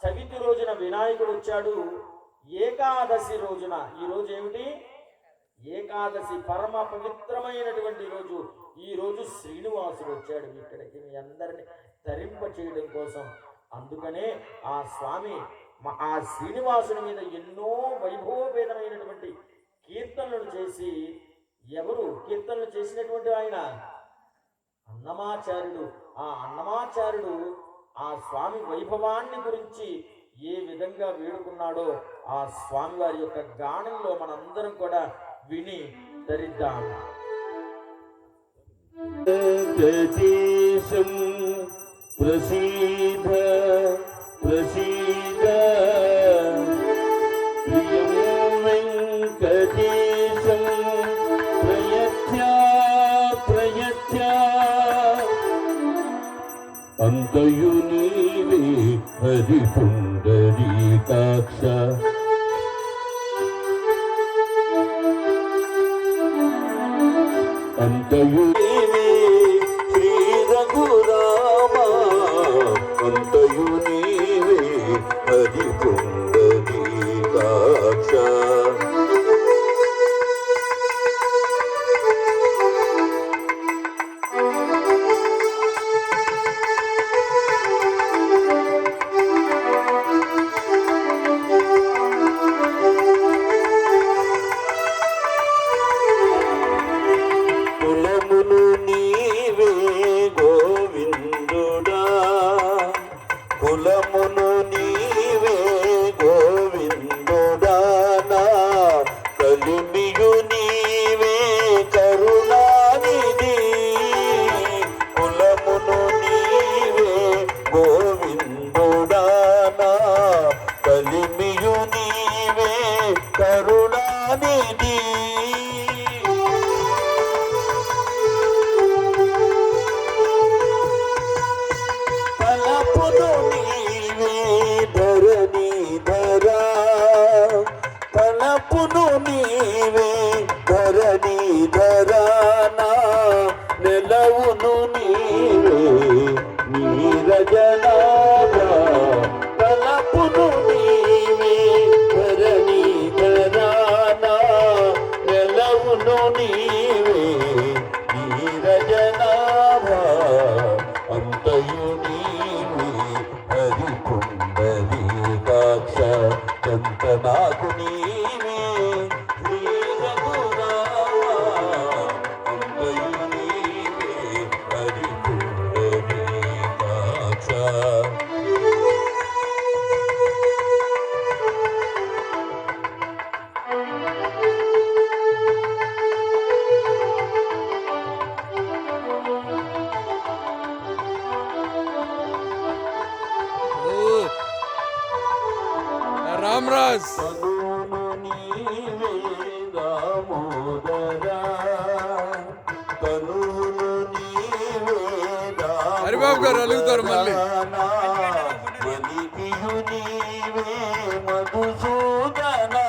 చవితి రోజున వినాయకుడు వచ్చాడు, ఏకాదశి రోజున, ఈ రోజు ఏమిటి ఏకాదశి, పరమ పవిత్రమైనటువంటి రోజు. ఈ రోజు శ్రీనివాసుడు వచ్చాడు ఇక్కడికి మీ అందరిని తరింప చేయడం కోసం. అందుకనే ఆ స్వామి ఆ శ్రీనివాసుని మీద ఎన్నో వైభవోపేతమైనటువంటి కీర్తనలు చేసి, ఎవరు కీర్తనలు చేసినటువంటి ఆయన అన్నమాచార్యుడు. ఆ అన్నమాచార్యుడు ఆ స్వామి వైభవాన్ని గురించి ఏ విధంగా వేడుకున్నాడో ఆ స్వామి వారి యొక్క గానంలో మనందరం కూడా విని ధరిద్దాం. ప్రసీద ప్రసీద వెంకటేశం ప్రయత్యా ప్రయత్యా అంతయు నీవే హరి పుండరీకాక్ష అంతయు నీవే శ్రీ రఘురామ అంతయు నీవే హరి పుండరీకాక్ష నీవే నీరజనాభ తలపును నీవే ధరణి ధరానా నెలవును నీవే నీరజనాభ అంతయు నీవే హరిపుండరీకాక్ష ఎంత నాకు నీవే శ్రీ రఘురామ అంతయు నీవే హరిపుండరీకాక్ష రామరాజ్ తనును నీవే దామోదరా తనును నీవే హరిబాబు గారు అలుగుతారు మళ్ళీ. మలిపియు నీవే మధుసూదనా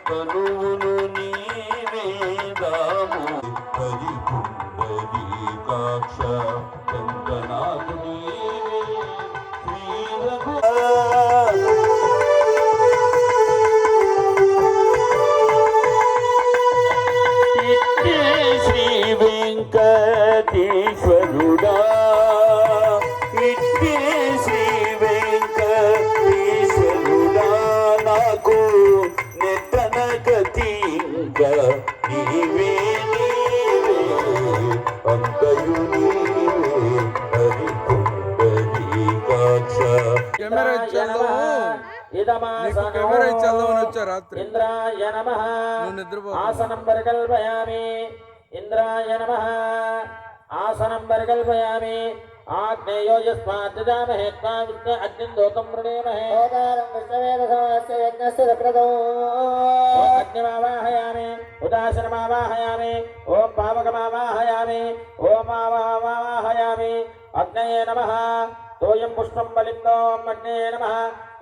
తనువును నీవే దాము హరిపుండరీకాక్ష చందనాకు నీవే శ్రీ రఘు ఇట్టే శ్రీ వెంకటేశ్వరుడా ఇట్టే శ్రీ వెంకటేశ్వరుడా నాకు నెత్తన గతింక నీవే నీవే అంతయు నీవే హరిపుండరీకాక్ష కెమెరా ఇచ్చేద్దాము. నీకు కెమెరా ఇచ్చేద్దామని వచ్చా రాత్రి. ఇంద్రాయ నమః నువ్వు నిద్రపో. ఆసనం పరికల్పయామి. ఇంద్రాయ నమః ఆసనం పరికల్పయామి. ఆగ్నేయో యస్మాత్ దదామహే త్వా విష్ణు అగ్నిం దోతం వృణేమహే. ఓదారం విశ్వవేదసమస్య యజ్ఞస్య సకృతో ఓం అగ్నిమావాహయామి. ఉదాసనమావాహయామి. ఓం పావకమావాహయామి. ఓం ఆవాహయామి. అగ్నయే నమః. తోయం పుష్పం బలిందోం అగ్నయే నమః.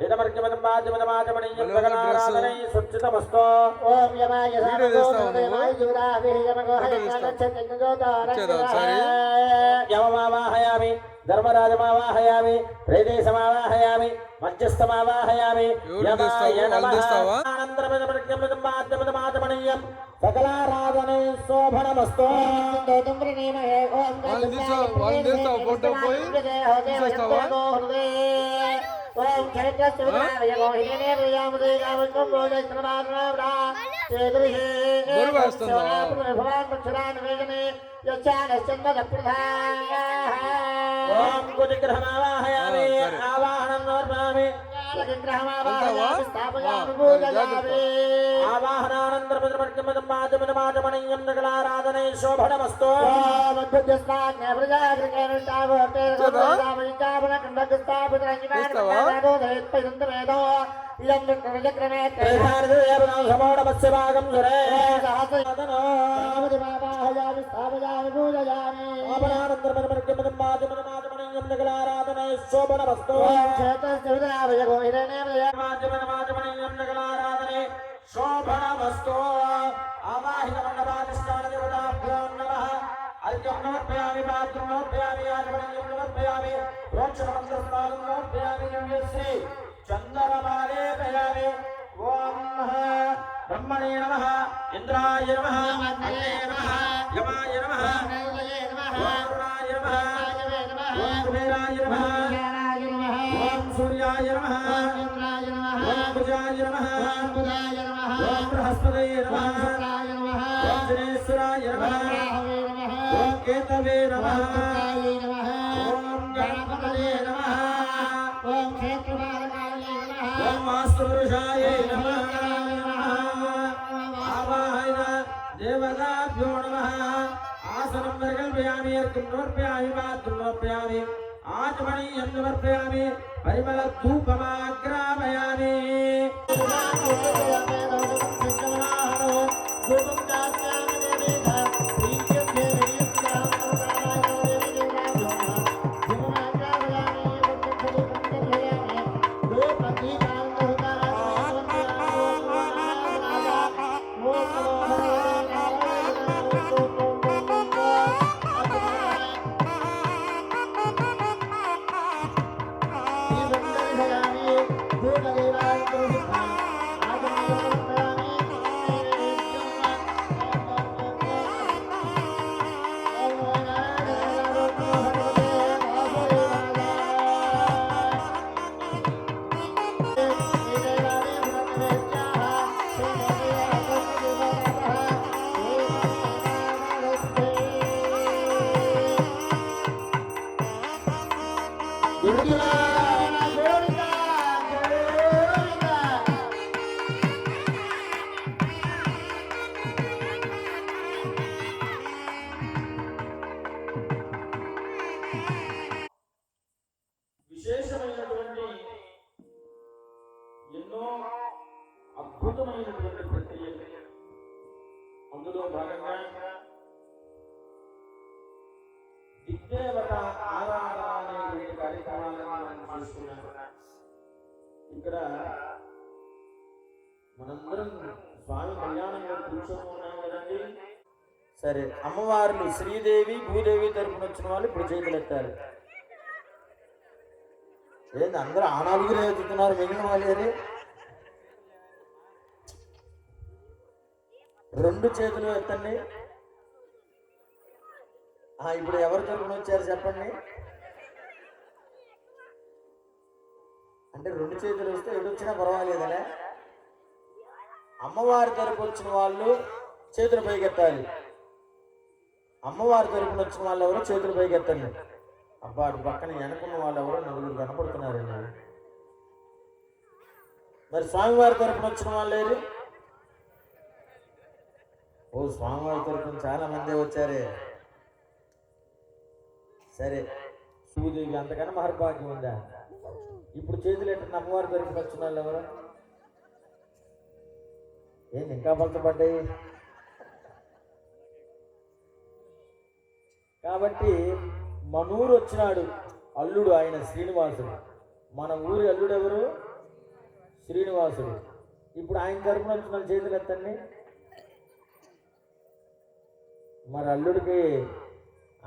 ఇదమర్ఘ్యమదం వాద్యమదమాచమణీయం సకలారాధనై సుచితమస్తో. ఓం యమాయ వీడియో తీస్తావా నువ్వు? యమాయ జురాభిః వచ్చేదా ఒకసారి? యమమావాహయామి. ధర్మరాజమావాహయామి. త్రైదేశమావాహయామి. మధ్యస్థమావాహయామి. ఎవరిని తెస్తావు? వాళ్ళని తెస్తావా? ఆనందమదమర్ఘ్యమదమాచమణీయం సకలారాధనై శోభనమస్తో. వాళ్ళని తీస్తావా? ఫోటో పోయి తీసేస్తావా? ఓం క్షేత్రస్య వినాయక గోహినే ప్రియామదే గావకం భోజస్రమాగ్రవరా చేదురిహే బరువు వేస్తుందా? భగవాన్ పక్షరాన్ వేగనే యచ్చానశ్చందప్రధా ఓం కుజగ్రహమావాహయామి. సరే. ఆవాహనం నోర్మామి. విగ్రహమావాహయామి స్థాపయామి పూజయామి ఆవాహనానంతరమదమర్ఘ్యమదమాచమణీయం సకలారాధనై శోభనమస్తో. ఓం అద్భుతస్నాగ్నే ప్రజాగ్రహేణ సమోడమత్స్యభాగం సురే ఆనంతరమదమర్ఘ్యమదమాచమణీయం సకలారాధనై శోభనమస్తో. మాచమణీయం సకలారాధనై శోభనమస్తో. ఆవాహిత మండపాధిష్టాన దేవతాభ్యో నమః. అర్ఘ్యం సమర్పయామి. పాత్రం సమర్పయామి. ఆచమణీయం సమర్పయామి. ప్రోక్షణమంత్రస్నానం సమర్పయామి. దివ్యశ్రీ చందనమాలేపయామి. ఓం బ్రహ్మణే నమః. ఇంద్రాయ నమః. అగ్నయే నమః. యమాయ నమః. ఓం వరుణాయ నమః. ఓం కుబేరాయ నమః. ఓం సూర్యాయ నమః. ఓం కుజాయ నమః. ఓం బృహస్పతయే నమః. ఓం శనేశ్వరాయ నమః. ఓం కేతవే నమః. ఓం గణపతయే నమః. ఓం వాస్తుపురుషాయ నమః. ఆవాహయ దేవతాభ్యో నమః. ఆసనం పరికల్పయామి. అర్ఘ్యం సమర్పయామి. పాత్రం సమర్పయామి. ఆచమణీయం సమర్పయామి. పరిమళ ధూపమాగ్రాపయామి. ఓం విశేషమైనటువంటి ఎన్నో అద్భుతమైనటువంటి ప్రక్రియలు అందులో భాగంగా దిగ్దేవత ఆరాధన అనేటువంటి కార్యక్రమాలను మనం చేసుకున్నాం. ఇక్కడ మనందరం స్వామి కళ్యాణంలో కూర్చొని ఉన్నాం కదండి. సరే, అమ్మవార్లు శ్రీదేవి భూదేవి తరపున వచ్చిన వాళ్ళు ఇప్పుడు చేతులు ఎత్తారు. ఏంది అందరూ ఆ నలుగురే ఎత్తుతున్నారు, మిగిలిన వాళ్ళేది? రెండు చేతులు ఎత్తండి. ఇప్పుడు ఎవరి తరపున వచ్చారు చెప్పండి. అంటే రెండు చేతులు వస్తే ఎటు వచ్చినా పర్వాలేదనే. అమ్మవారి తరపు వచ్చిన వాళ్ళు చేతులు పైకెత్తాలి. అమ్మవారి తరపున వచ్చిన వాళ్ళు ఎవరో చేతులు పైకెత్తండి. అబ్బా, అటు పక్కన వెనుకున్న వాళ్ళు ఎవరో నలుగురు కనపడుతున్నారండి. మరి స్వామివారి తరపున వచ్చిన వాళ్ళు ఏది? ఓ, స్వామివారి తరపున చాలా మంది వచ్చారే. సరే, భూదేవి అంతకన్నా మహర్భాగ్యం ఉందా? ఇప్పుడు చేతులు ఎట్టిన అమ్మవారి తరపున వచ్చిన వాళ్ళు ఎవరు? ఏంది ఇంకా పలచబడ్డాయి? కాబట్టి మనూరు వచ్చినాడు అల్లుడు, ఆయన శ్రీనివాసుడు. మన ఊరి అల్లుడు ఎవరు? శ్రీనివాసుడు. ఇప్పుడు ఆయన తరపున వచ్చిన చేతులు ఎత్తండి. మరి అల్లుడికి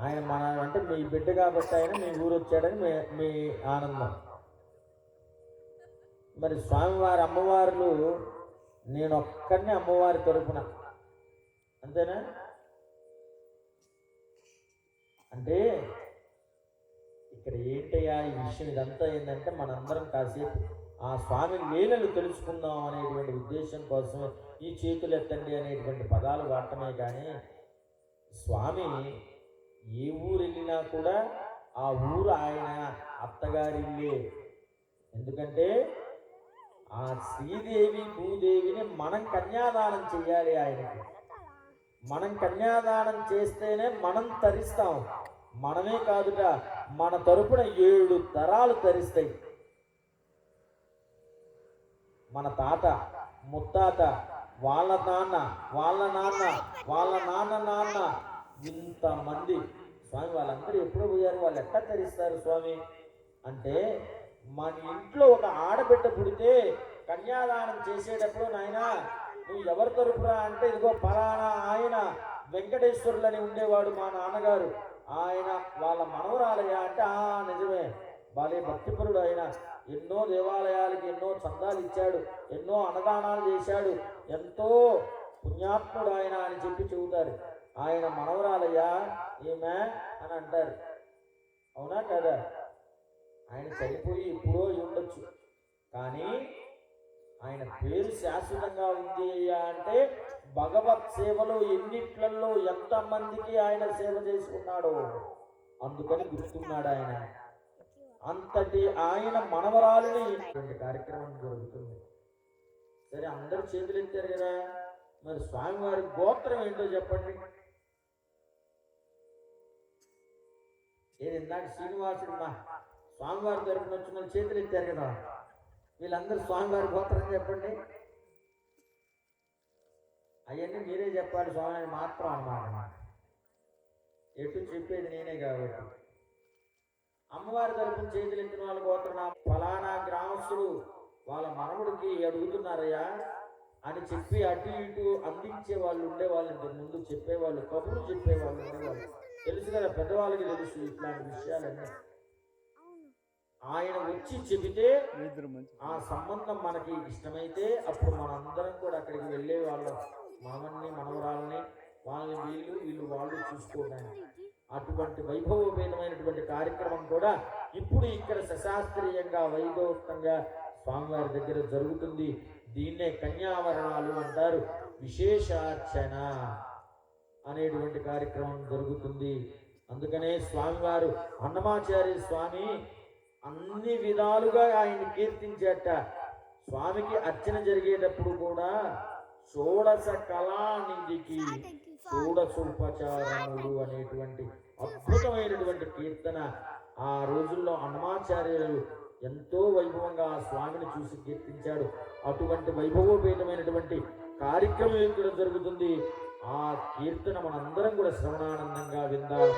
ఆయన మన అంటే మీ బిడ్డ కాబట్టి ఆయన మీ ఊరు వచ్చాడని మీ ఆనందం. మరి స్వామివారి అమ్మవార్లు నేను ఒక్కడిని అమ్మవారి తరపున, అంతేనా? అంటే ఇక్కడ ఏంటయ్యా ఈ విషయం, ఇదంతా ఏంటంటే మనందరం కాసేపు ఆ స్వామి లీలలు తెలుసుకుందాం అనేటువంటి ఉద్దేశం కోసమే ఈ చేతులు ఎత్తండి అనేటువంటి పదాలు వాడటమే. కానీ స్వామి ఏ ఊరు వెళ్ళినా కూడా ఆ ఊరు ఆయన అత్తగారిల్లే. ఎందుకంటే ఆ శ్రీదేవి భూదేవిని మనం కన్యాదానం చెయ్యాలి ఆయనకి. మనం కన్యాదానం చేస్తేనే మనం తరిస్తాం. మనమే కాదుట, మన తరపున 7 తరాలు తరిస్తాయి. మన తాత, ముత్తాత, వాళ్ళ నాన్న, వాళ్ళ నాన్న, వాళ్ళ నాన్న నాన్న, ఇంతమంది స్వామి వాళ్ళందరూ ఎప్పుడు పోయారు? వాళ్ళు ఎట్లా తరిస్తారు స్వామి అంటే, మన ఇంట్లో ఒక ఆడబిడ్డ పుడితే కన్యాదానం చేసేటప్పుడు నాయనా నువ్వు ఎవరి తరపురా అంటే, ఇదిగో పలానా ఆయన వెంకటేశ్వరులని ఉండేవాడు మా నాన్నగారు, ఆయన వాళ్ళ మనవరాలయ్యా అంటే, నిజమే, బాలే భక్తిపరుడు ఆయన, ఎన్నో దేవాలయాలకి ఎన్నో చందాలు ఇచ్చాడు, ఎన్నో అన్నదానాలు చేశాడు, ఎంతో పుణ్యాత్ముడు ఆయన అని చెప్పి చెబుతారు. ఆయన మనవరాలయ్యా ఈమె అని అంటారు. అవునా కదా? ఆయన చనిపోయి ఎప్పుడో ఉండొచ్చు, కానీ ఆయన పేరు శాశ్వతంగా ఉంది అంటే భగవత్ సేవలో ఎన్నిట్లలో ఎంతమందికి ఆయన సేవ చేసుకున్నాడో అందుకని గుర్తున్నాడు ఆయన. అంతటి ఆయన మనవరాలని కార్యక్రమం జరుగుతుంది. సరే, అందరూ చేతులు ఎత్తారు కదా, మరి స్వామివారి గోత్రం ఏంటో చెప్పండి. ఏది ఇందాక శ్రీనివాసుడు మా స్వామివారి తరపున వచ్చిన చేతులు ఎత్తారు కదా, వీళ్ళందరూ స్వామివారి గోత్రం చెప్పండి. అవన్నీ మీరే చెప్పాలి, స్వామి మాత్రం అన్నమాట. ఎటు చెప్పేది నేనే కాబట్టి. అమ్మవారి తరపున చేతులు ఎత్తిన వాళ్ళ గోత్రం ఫలానా గ్రామస్తుడు వాళ్ళ మనముడికి అడుగుతున్నారయ్యా అని చెప్పి అటు ఇటు అందించే వాళ్ళు ఉండేవాళ్ళు. ఇంతకు ముందు చెప్పేవాళ్ళు, కబుర్లు చెప్పేవాళ్ళు ఉండేవాళ్ళు. తెలుసు కదా, పెద్దవాళ్ళకి తెలుసు ఇట్లాంటి విషయాలన్నీ. ఆయన వచ్చి చెబితే ఆ సంబంధం మనకి ఇష్టమైతే అప్పుడు మనందరం కూడా అక్కడికి వెళ్ళే వాళ్ళం. మనమన్ని మనవరాలని వాళ్ళని వీళ్ళు వాళ్ళు చూసుకోవడానికి. అటువంటి వైభవోపేతమైనటువంటి కార్యక్రమం కూడా ఇప్పుడు ఇక్కడ సశాస్త్రీయంగా వైభవంగా స్వామివారి దగ్గర జరుగుతుంది. దీన్నే కన్యావరణాలు అంటారు. విశేషార్చన అనేటువంటి కార్యక్రమం జరుగుతుంది. అందుకనే స్వామివారు అన్నమాచార్య స్వామి అన్ని విధాలుగా ఆయన కీర్తించేట. స్వామికి అర్చన జరిగేటప్పుడు కూడా షోడశ కళానిధికి షోడశోపచారములు అనేటువంటి అద్భుతమైనటువంటి కీర్తన ఆ రోజుల్లో అన్నమాచార్యులు ఎంతో వైభవంగా ఆ స్వామిని చూసి కీర్తించాడు. అటువంటి వైభవోపేతమైనటువంటి కార్యక్రమం ఇక్కడ జరుగుతుంది. ఆ కీర్తన మనందరం కూడా శ్రవణానందంగా విందాం.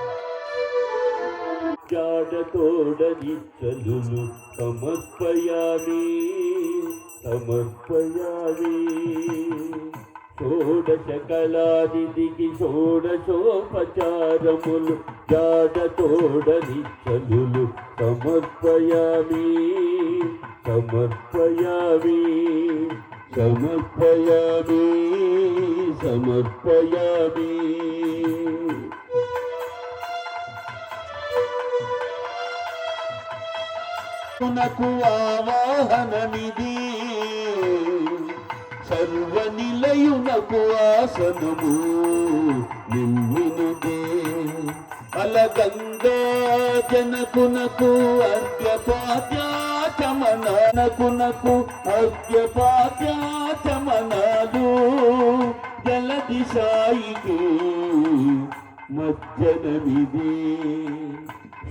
జాడతోడని చలులు సమర్పయామి షోడశ కళానిధికి షోడశోపచారములు జాడతోడని చలులు సమర్పయామి కునకు ఆవాహనమిది సర్వనిలయునకు ఆసనము నిమ్మినుదే అలగంగా జనకునకు అర్ఘ్యపాద్యాచమనాలు జలది సాయికి మజ్జనమిది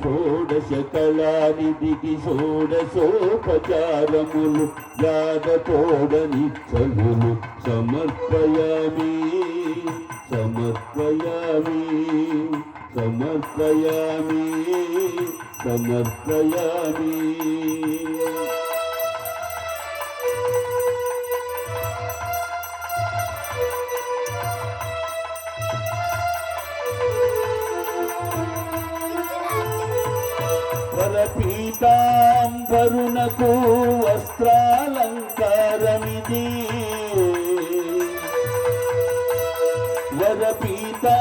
షోడశ కళానిధికి షోడశోపచారములు జాడతోడని చలులు సమర్పయామి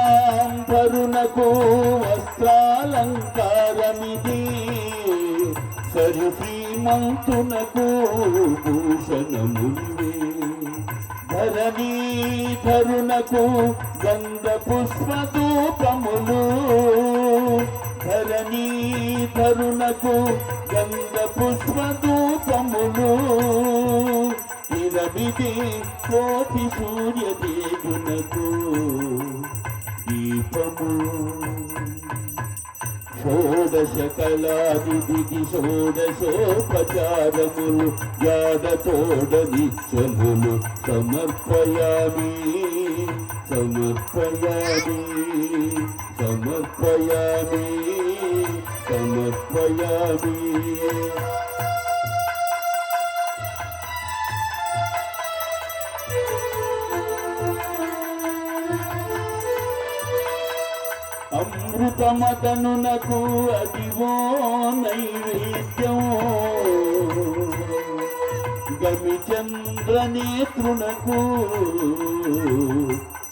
వరపీతాంబరునకు వస్త్రాలంకారమిది సరి శ్రీమంతునకు భూషణములివే ధరణీధరునకు గంధ పుష్పధూపములు ఇరవిది కోటి సూర్యదేవునకు దీపము షోడశ కళానిధికి షోడశోపచారములు జాడతోడని చలులు సమర్పయామి అమృతమదనునకు అదివో నైవేద్యం గమిచంద్రనేత్రునకు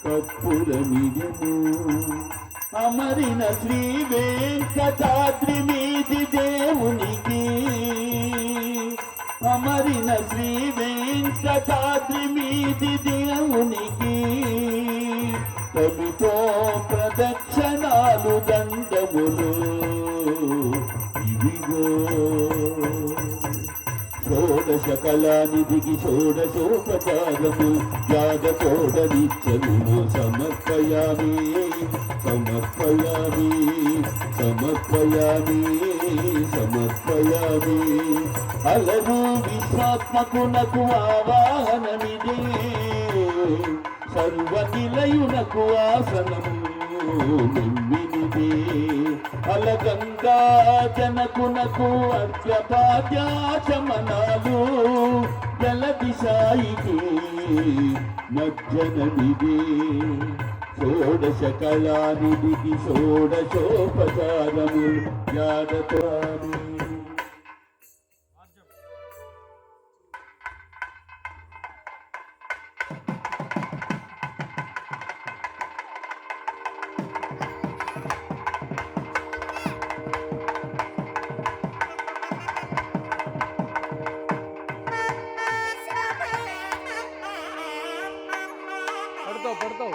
కర్పూరమిదము అమరిన శ్రీ వెంకటాద్రి మీది దేవునికి తమితో ప్రదక్షిణాలు దండములు ఇవిగో షోడశ కళానిధికి షోడశోపచారము జాడతోడని చలులు సమర్పయామి అలరు విశ్వాత్మకునకు ఆవాహనమిదే సర్వనిలయునకు ఆసనము నిమ్మినిదే అలగంగా జనకునకు అర్ఘ్యపాద్యాచమనాలు జలది సాయికి మజ్జనమిదే షోడశ కళానిధికి షోడశోపచారము జాడతోడని పడతావు